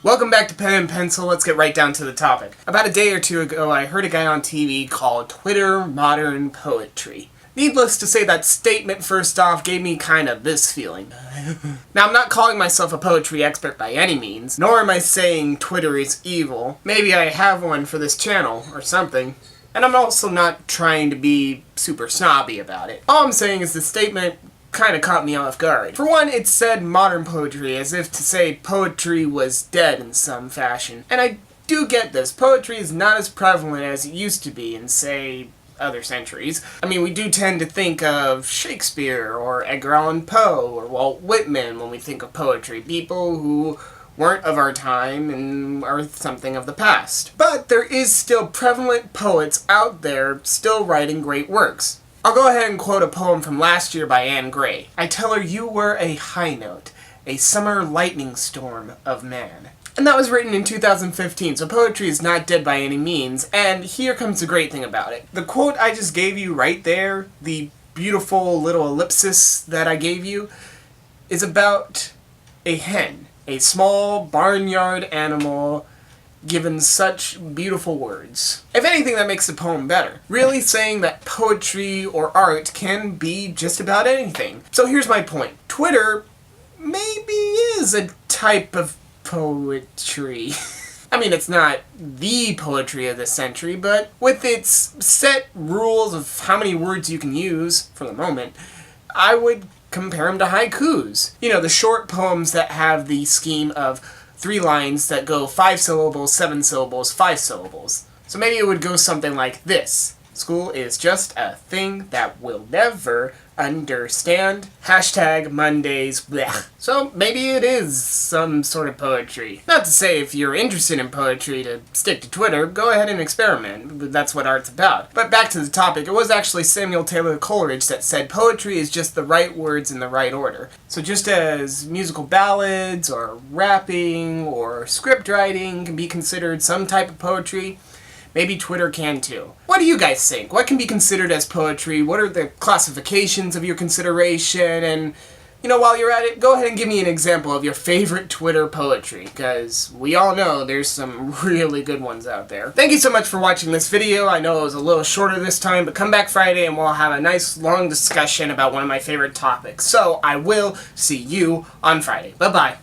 Welcome back to Pen and Pencil. Let's get right down to the topic. About a day or two ago, I heard a guy on TV call Twitter modern poetry. Needless to say, that statement first off gave me kind of this feeling. Now, I'm not calling myself a poetry expert by any means, nor am I saying Twitter is evil. Maybe I have one for this channel, or something. And I'm also not trying to be super snobby about it. All I'm saying is the statement kind of caught me off guard. For one, it said modern poetry as if to say poetry was dead in some fashion. And I do get this. Poetry is not as prevalent as it used to be in, say, other centuries. I mean, we do tend to think of Shakespeare or Edgar Allan Poe or Walt Whitman when we think of poetry. People who weren't of our time and are something of the past. But there is still prevalent poets out there still writing great works. I'll go ahead and quote a poem from last year by Anne Gray. I tell her you were a high note, a summer lightning storm of man. And that was written in 2015, so poetry is not dead by any means, and here comes the great thing about it. The quote I just gave you right there, the beautiful little ellipsis that I gave you, is about a hen, a small barnyard animal given such beautiful words. If anything, that makes the poem better. Really saying that poetry or art can be just about anything. So here's my point. Twitter maybe is a type of poetry. I mean, it's not the poetry of this century, but with its set rules of how many words you can use, for the moment, I would compare them to haikus. You know, the short poems that have the scheme of 3 lines that go 5 syllables, 7 syllables, 5 syllables. So maybe it would go something like this. School is just a thing that we'll never understand. Hashtag Mondays, blech. So maybe it is some sort of poetry. Not to say if you're interested in poetry to stick to Twitter, go ahead and experiment. That's what art's about. But back to the topic, it was actually Samuel Taylor Coleridge that said poetry is just the right words in the right order. So just as musical ballads or rapping or script writing can be considered some type of poetry, maybe Twitter can too. What do you guys think? What can be considered as poetry? What are the classifications of your consideration? And, you know, while you're at it, go ahead and give me an example of your favorite Twitter poetry, because we all know there's some really good ones out there. Thank you so much for watching this video. I know it was a little shorter this time, but come back Friday and we'll have a nice long discussion about one of my favorite topics. So I will see you on Friday. Bye-bye.